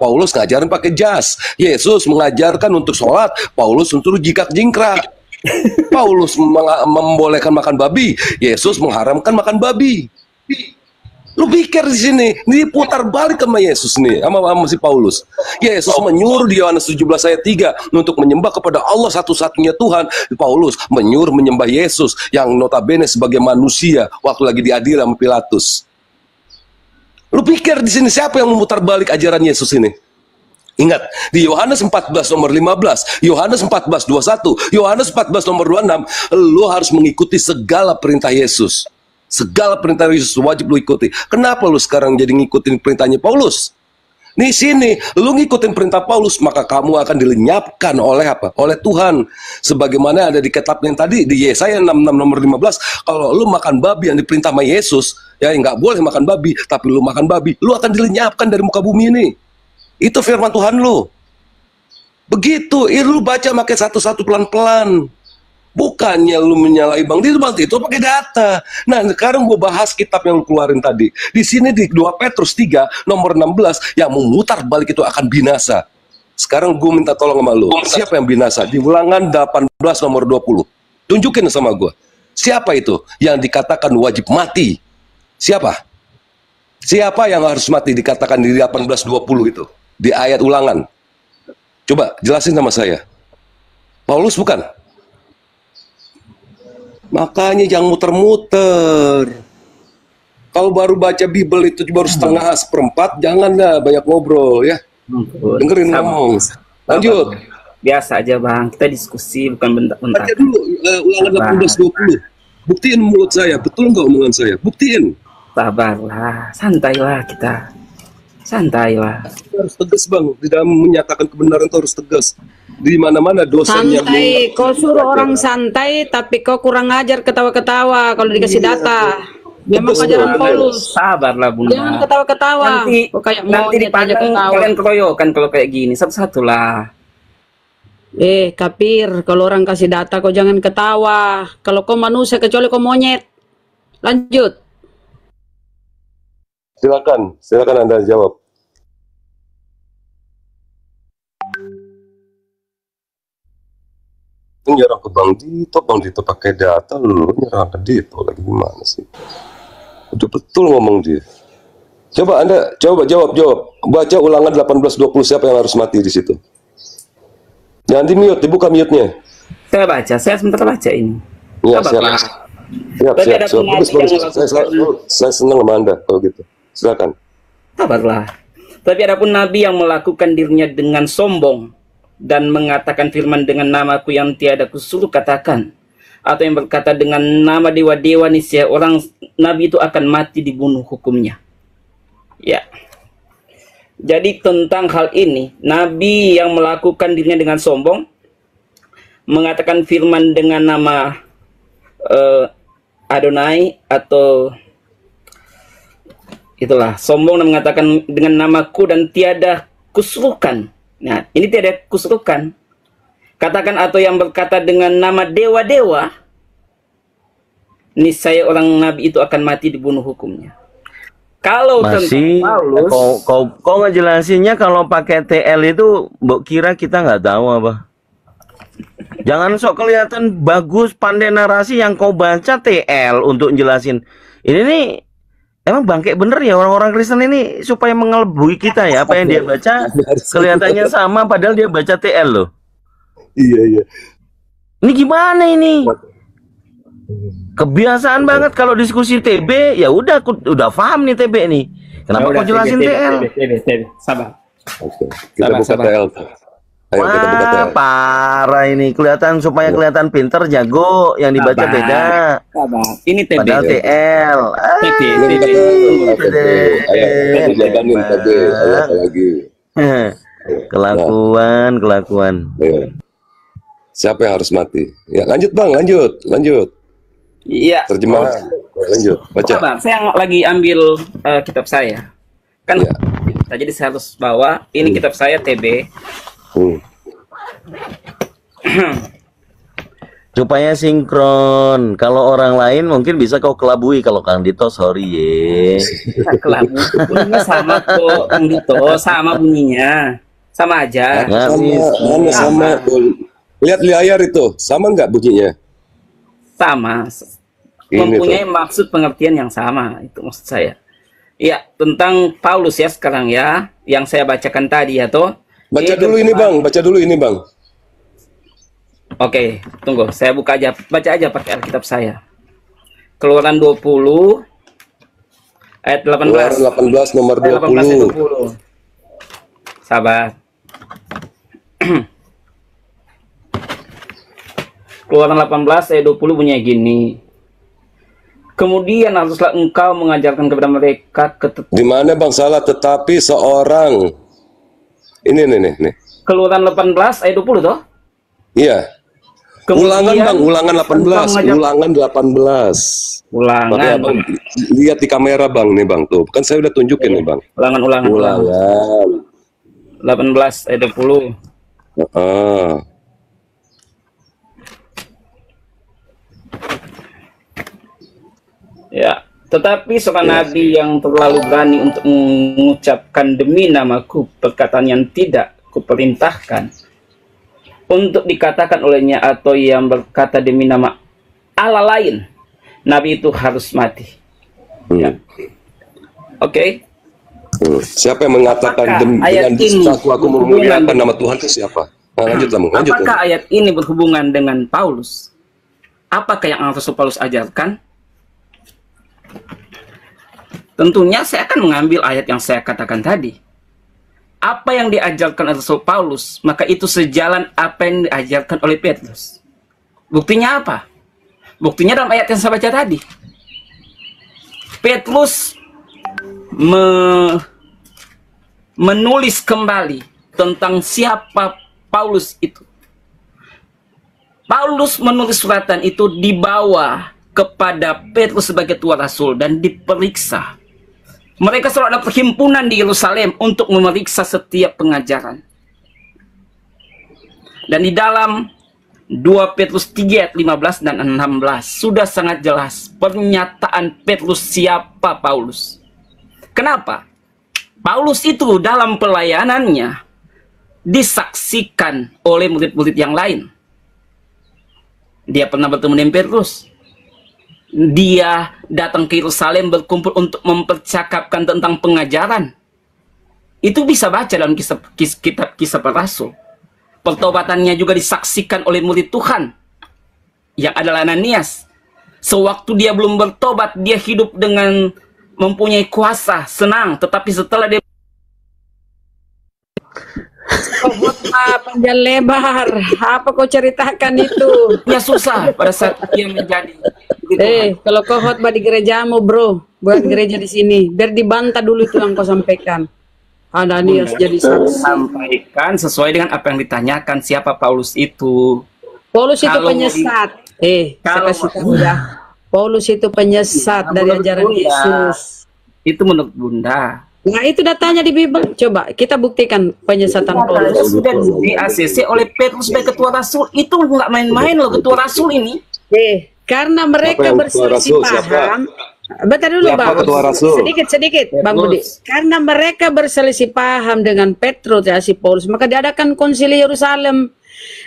Paulus ngajarin pakai jas. Yesus mengajarkan untuk sholat, Paulus untuk jingkrak. Paulus membolehkan makan babi, Yesus mengharamkan makan babi. Lu pikir di sini, ini putar balik sama Yesus nih, sama si Paulus. Yesus menyuruh di Yohanes 17 ayat 3 untuk menyembah kepada Allah satu-satunya Tuhan. Paulus menyuruh menyembah Yesus yang notabene sebagai manusia waktu lagi diadili sama Pilatus. Lu pikir di sini siapa yang memutar balik ajaran Yesus ini? Ingat, di Yohanes 14 nomor 15, Yohanes 14:21, Yohanes 14 nomor 26, lu harus mengikuti segala perintah Yesus. Segala perintah Yesus wajib lu ikuti. Kenapa lu sekarang jadi ngikutin perintahnya Paulus? Di sini lu ngikutin perintah Paulus, maka kamu akan dilenyapkan oleh apa? Oleh Tuhan. Sebagaimana ada di kitab yang tadi di Yesaya 66 nomor 15, kalau lu makan babi yang diperintah sama Yesus, ya nggak boleh makan babi, tapi lu makan babi, lu akan dilenyapkan dari muka bumi ini. Itu firman Tuhan lu. Begitu, lu baca pakai satu-satu pelan-pelan. Bukannya lu menyalahi Bang Dito pakai data. Nah, sekarang gue bahas kitab yang lu keluarin tadi. Di sini di 2 Petrus 3 nomor 16, yang memutar balik itu akan binasa. Sekarang gue minta tolong sama lu. Siapa yang binasa? Di Ulangan 18 nomor 20. Tunjukin sama gue. Siapa itu yang dikatakan wajib mati? Siapa? Siapa yang harus mati dikatakan di 18:20 itu? Di ayat Ulangan. Coba jelasin sama saya. Paulus bukan? Makanya jangan muter-muter. Kalau baru baca Bible itu baru setengah seperempat, janganlah banyak ngobrol ya. Dengerin ngomong. Lanjut. Biasa aja Bang, kita diskusi bukan bentar-bentar. Baca dulu Ulangan 18:20. Buktiin mulut saya, betul nggak omongan saya? Buktiin. Sabarlah, santailah kita. Santailah. Kita harus tegas Bang, di dalam menyatakan kebenaran itu harus tegas. Di mana-mana dosennya santai, kau suruh orang santai tapi kau kurang ajar ketawa-ketawa kalau dikasih data. Memang ajaran Paulus. Sabarlah Bunda. Jangan ketawa-ketawa. Nanti dipandang kalian keroyokan kalau kayak gini. Satu-satulah. Kapir, kalau orang kasih data kau jangan ketawa. Kalau kau manusia kecuali kau monyet. Lanjut. Silakan Anda jawab. Nyerang ke Bang Dito pakai data, lu nyerang ke Dito lagi gimana sih? Betul ngomong dia. Coba Anda jawab. Baca Ulangan 18:20, siapa yang harus mati di situ? Jangan di-mute, dibuka mute-nya. Saya sebentar baca ini. Ya, siap. Bagus. Saya senang sama Anda kalau gitu. Silakan. Sabarlah. Tapi adapun nabi yang melakukan dirinya dengan sombong dan mengatakan firman dengan namaku yang tiada kusuruh katakan, atau yang berkata dengan nama dewa-dewa, niscaya orang nabi itu akan mati dibunuh hukumnya. Ya. Jadi tentang hal ini, nabi yang melakukan dirinya dengan sombong, mengatakan firman dengan nama Adonai, atau itulah sombong dan mengatakan dengan namaku dan tiada kusurukan. Nah, ini tiada kusurukan. Katakan atau yang berkata dengan nama dewa-dewa, niscaya orang nabi itu akan mati dibunuh hukumnya. Kalau masih Paulus, kau ngejelasinnya kalau pakai TL itu, mbok kira kita nggak tahu apa? Jangan sok kelihatan bagus pandai narasi, yang kau baca TL untuk jelasin. Ini nih emang bangke bener ya orang-orang Kristen ini supaya mengelabui kita ya, apa yang dia baca kelihatannya sama padahal dia baca TL loh. Iya. Ini gimana ini? Kebiasaan banget kalau diskusi TB, ya udah aku udah paham nih TB nih. Kenapa kau jelasin TL? TB. Sabar. Oke. Kita buka TL. Ayo kita buka TL. Parah ini, kelihatan supaya kelihatan pinter, jago, yang dibaca beda. Sabar. Ini TB. Padahal TL. Ayo jalanin TB. Ayo lagi. Kelakuan. Siapa yang harus mati? Ya, lanjut Bang, lanjut. Iya. Terjemah. Lanjut, baca. Sabar, saya lagi ambil kitab saya. Kan jadi saya harus bawa ini kitab saya TB. Supaya sinkron. Kalau orang lain mungkin bisa kau kelabui. Kalau Kang Dito sorry ye. Kelabui bunyinya sama kok, Kang Dito, sama bunyinya. Sama aja. Sama. Lihat layar itu, sama nggak bunyinya? Sama. Mempunyai maksud pengertian yang sama, itu maksud saya. Iya, tentang Paulus ya sekarang ya, yang saya bacakan tadi ya toh. Baca dulu ini Bang. Oke, tunggu, saya baca aja pakai Alkitab saya. Keluaran 20 ayat 18. Keluaran 18 nomor 20. Sabar. Keluaran 18 ayat 20 bunyinya gini. Kemudian haruslah engkau mengajarkan kepada mereka di mana Bang salah, tetapi seorang ini. Keluaran 18 ayat 20 toh? Iya. Ulangan Bang, ulangan 18. Ulangan. Bang, lihat di kamera Bang nih Bang tuh. Kan saya udah tunjukin nih Bang. Ulangan. 18 ayat 20. Ya, tetapi seorang nabi yang terlalu berani untuk mengucapkan demi namaku perkataan yang tidak kuperintahkan untuk dikatakan olehnya, atau yang berkata demi nama Allah lain, nabi itu harus mati. Ya. Oke. Siapa yang mengatakan dengan dustaku aku memuliakan nama Tuhan itu siapa? Nah, lanjut. Apakah ayat ini berhubungan dengan Paulus? Apakah yang Rasul Paulus ajarkan? Tentunya saya akan mengambil ayat yang saya katakan tadi. Apa yang diajarkan Rasul Paulus, maka itu sejalan apa yang diajarkan oleh Petrus. Buktinya apa? Buktinya dalam ayat yang saya baca tadi. Petrus menulis kembali tentang siapa Paulus itu. Paulus menulis suratan itu dibawa kepada Petrus sebagai tua rasul dan diperiksa. Mereka selalu ada perhimpunan di Yerusalem untuk memeriksa setiap pengajaran. Dan di dalam 2 Petrus 3 ayat 15 dan 16 sudah sangat jelas pernyataan Petrus siapa Paulus. Kenapa? Paulus itu dalam pelayanannya disaksikan oleh murid-murid yang lain. Dia pernah bertemu dengan Petrus. dia datang ke Yerusalem berkumpul untuk mempercakapkan tentang pengajaran. Itu bisa baca dalam kitab Kisah Para Rasul. Pertobatannya juga disaksikan oleh murid Tuhan yang adalah Ananias. Sewaktu dia belum bertobat, dia hidup dengan mempunyai kuasa, senang. Tetapi setelah dia panjang lebar, apa kau ceritakan itu? Ya susah pada saat dia menjadi. Kalau kau khotbah di gerejamu, bro, buat gereja di sini, biar dibantah dulu itu yang kau sampaikan. Ananias jadi saksi. Sampaikan sesuai dengan apa yang ditanyakan, siapa Paulus itu. Paulus itu penyesat. Saya kasih tahu ya. Paulus itu penyesat dari ajaran Yesus. Itu menurut Bunda. Nah, itu datanya di Bible. Coba kita buktikan penyesatan Paulus. Sudah di ACC oleh Petrus sebagai ketua rasul. Itu nggak main-main loh ketua rasul ini. Karena mereka berselisih paham. Bentar dulu Bang. Sedikit Bang Budi. Karena mereka berselisih paham dengan Petrus ya si Paulus, maka diadakan konsili Yerusalem.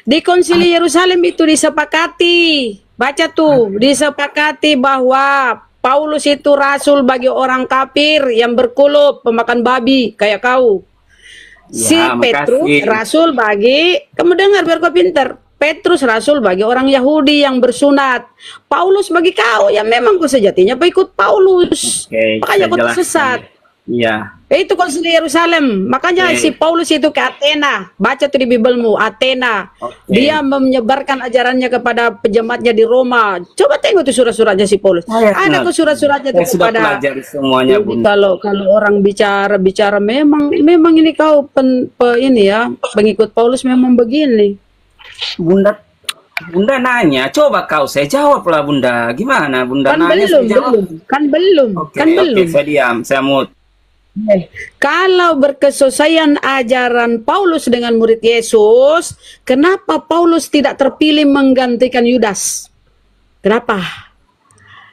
Di konsili Yerusalem itu disepakati, baca tuh, disepakati bahwa Paulus itu rasul bagi orang kafir yang berkulup, pemakan babi kayak kau. Si Petrus rasul bagi, kamu dengar biar kau pinter. Petrus rasul bagi orang Yahudi yang bersunat. Paulus bagi kau yang memang kau sejatinya pengikut Paulus. Makanya kau tersesat. Iya. Itu konsili Yerusalem. Makanya si Paulus itu ke Athena. Baca tuh di Biblemu, Athena. Dia menyebarkan ajarannya kepada pejamatnya di Roma. Coba tengok tuh surat-suratnya si Paulus. Ada kok surat-suratnya tuh kepada semuanya, Bunda. Kalau orang bicara memang ini kau ini ya, pengikut Paulus memang begini. Bunda nanya, coba kau saya jawablah Bunda. Gimana Bunda nanya? Kan belum. Saya diam, saya mute. Kalau berkesesuaian ajaran Paulus dengan murid Yesus, kenapa Paulus tidak terpilih menggantikan Yudas? Kenapa?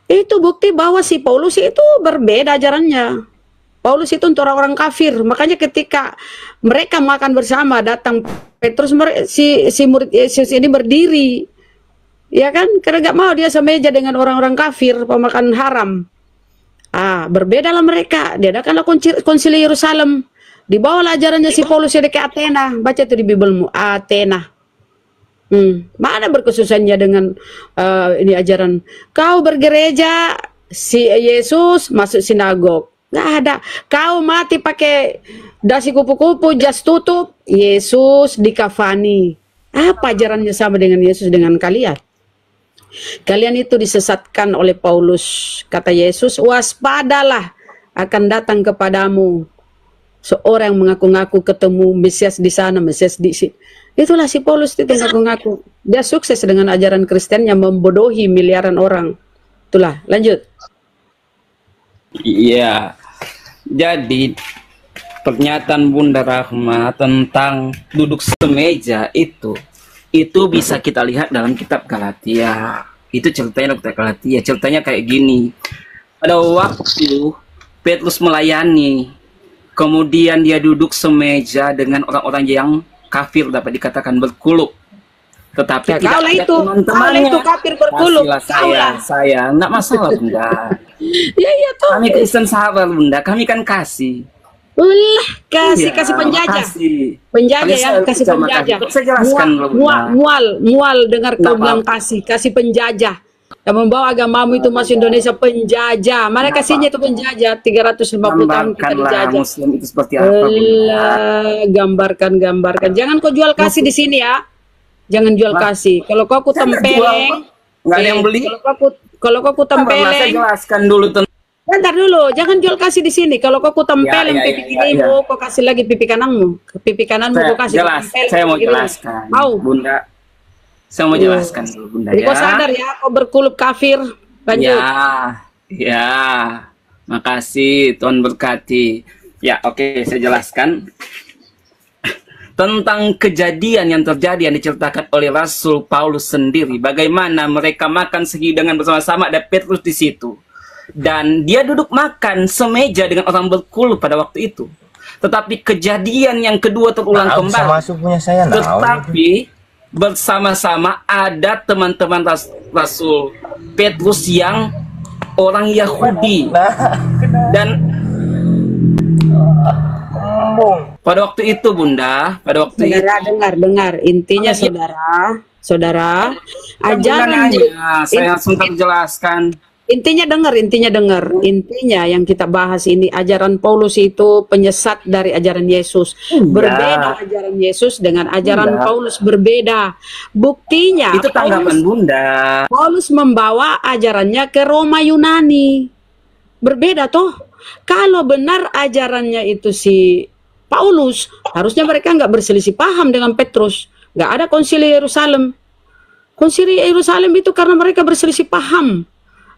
Itu bukti bahwa si Paulus itu berbeda ajarannya. Paulus itu untuk orang-orang kafir. Makanya ketika mereka makan bersama, datang Petrus, si murid Yesus ini berdiri. Ya kan? Karena gak mau dia semeja dengan orang-orang kafir, pemakan haram. Berbedalah mereka. Diadakanlah konsili Yerusalem. Dibawalah ajarannya si Paulus ini ke Athena. Baca itu di Biblemu, Athena. Mana berkesusahannya dengan ini ajaran? Kau bergereja, si Yesus masuk sinagog. Nggak ada. Kau mati pakai dasi kupu-kupu, jas tutup, Yesus dikafani. Apa ajarannya sama dengan Yesus dengan kalian? Kalian itu disesatkan oleh Paulus. Kata Yesus, waspadalah, akan datang kepadamu seorang yang mengaku-ngaku ketemu Mesias di sana, Mesias di sini. Itulah si Paulus itu ngaku-ngaku. Dia sukses dengan ajaran Kristen yang membodohi miliaran orang. Itulah, lanjut. Iya, jadi pernyataan Bunda Rahma tentang duduk semeja itu bisa kita lihat dalam kitab Galatia. Itu ceritanya kitab Galatia. Ceritanya kayak gini. Pada waktu Petrus melayani, kemudian dia duduk semeja dengan orang-orang yang kafir, dapat dikatakan berkulup. Tetapi ya, tidak ada teman-temannya. Itu kafir berkulup. Saya enggak masalah Bunda. Iya toh. Kami Kristen sahabat Bunda, kami kan kasih. Kasih penjajah. Penjajah ya, kasih penjajah. Saya jelaskan mual dengar kau bilang kasih penjajah. Yang membawa agamamu itu masuk Indonesia penjajah. Mana kasihnya itu penjajah 350 tahun kita dijajah. Muslim itu seperti apa, Bunda? Gambarkan. Jangan kau jual kasih di sini ya. Jangan jual kasih. Kalau kau tempeleng, nggak ada yang beli. Kalau kau tempeleng, saya jelaskan dulu tentang. Bentar dulu, jangan jual kasih di sini. Kalau kau tempeleng pipi kirimu, kau kasih lagi pipi kananmu. Pipi kananmu kau kasih. Saya mau jelaskan. Bunda. Saya mau jelaskan dulu Bunda. Jadi kau sadar ya, kau berkulup kafir. Lanjut. Ya. Makasih, Tuhan berkati. Ya, oke, saya jelaskan tentang kejadian yang terjadi yang diceritakan oleh Rasul Paulus sendiri. Bagaimana mereka makan sehidangan bersama-sama, ada Petrus di situ. Dan dia duduk makan semeja dengan orang berkulup pada waktu itu. Tetapi kejadian yang kedua terulang kembali. Tetapi bersama-sama ada teman-teman Rasul Petrus yang orang Yahudi. Dan pada waktu itu Bunda, pada waktu itu dengar intinya saudara, ajaran saya langsung terjelaskan. Intinya dengar. Intinya yang kita bahas ini ajaran Paulus itu penyesat dari ajaran Yesus. Berbeda ajaran Yesus dengan ajaran Paulus, berbeda. Buktinya itu tanggapan Bunda. Paulus membawa ajarannya ke Roma Yunani. Berbeda toh. Kalau benar ajarannya itu si Paulus, harusnya mereka nggak berselisih paham dengan Petrus. Nggak ada konsili Yerusalem. Konsili Yerusalem itu karena mereka berselisih paham.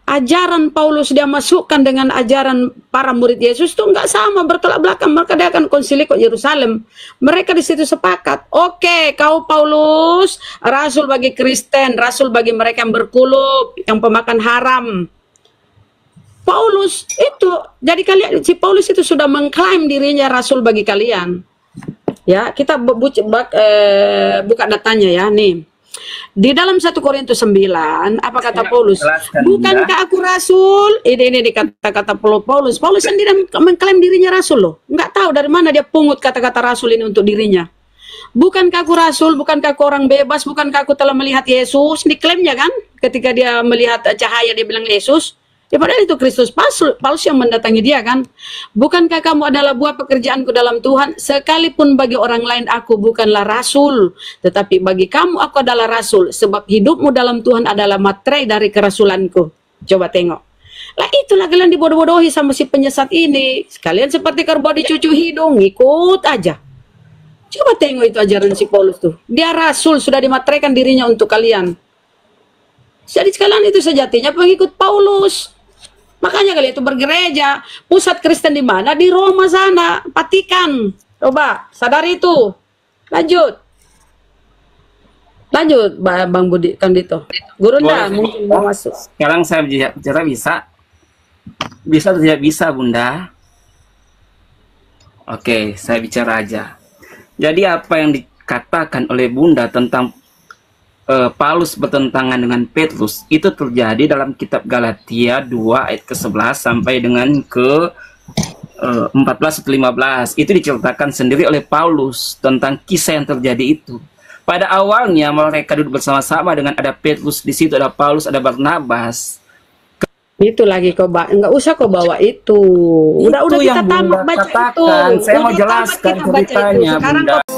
Ajaran Paulus dia masukkan dengan ajaran para murid Yesus itu nggak sama, bertolak belakang. Maka dia akan konsili kok Yerusalem. Mereka di situ sepakat. Oke, kau Paulus, rasul bagi Kristen, rasul bagi mereka yang berkulub, yang pemakan haram. Paulus itu, jadi kalian, si Paulus itu sudah mengklaim dirinya rasul bagi kalian. Ya, kita buka datanya ya, nih. Di dalam 1 Korintus 9, apa kata Paulus? Bukankah aku rasul? Ini di kata-kata Paulus. Paulus sendiri mengklaim dirinya rasul loh. Nggak tahu dari mana dia pungut kata-kata rasul ini untuk dirinya. Bukankah aku rasul? Bukankah aku orang bebas? Bukankah aku telah melihat Yesus? Diklaimnya kan? Ketika dia melihat cahaya dia bilang Yesus. Ya padahal itu Kristus Paulus yang mendatangi dia kan. Bukankah kamu adalah buah pekerjaanku dalam Tuhan? Sekalipun bagi orang lain aku bukanlah rasul, tetapi bagi kamu aku adalah rasul, sebab hidupmu dalam Tuhan adalah materai dari kerasulanku. Coba tengok. Lah itulah kalian dibodoh-bodohi sama si penyesat ini. Sekalian seperti kerbau dicucu hidung, ikut aja. Coba tengok itu ajaran si Paulus tuh. Dia rasul, sudah dimateraikan dirinya untuk kalian. Jadi sekalian itu sejatinya pengikut Paulus. Makanya kalian itu bergereja. Pusat Kristen di mana? Di Roma sana, Vatikan. Coba sadari itu. Lanjut Bang Budi Kandito. Gurunda mungkin mau masuk. Sekarang saya bicara bisa atau tidak bisa Bunda? Oke, saya bicara aja. Jadi apa yang dikatakan oleh Bunda tentang Paulus bertentangan dengan Petrus itu terjadi dalam kitab Galatia 2 ayat ke-11 sampai dengan ke 14 atau 15. Itu diceritakan sendiri oleh Paulus tentang kisah yang terjadi itu. Pada awalnya mereka duduk bersama-sama dengan ada Petrus di situ, ada Paulus, ada Barnabas. Itu lagi kau nggak usah kau bawa itu. Udah kita tamat baca itu. Saya mau jelaskan ceritanya. Sekarang Bunda.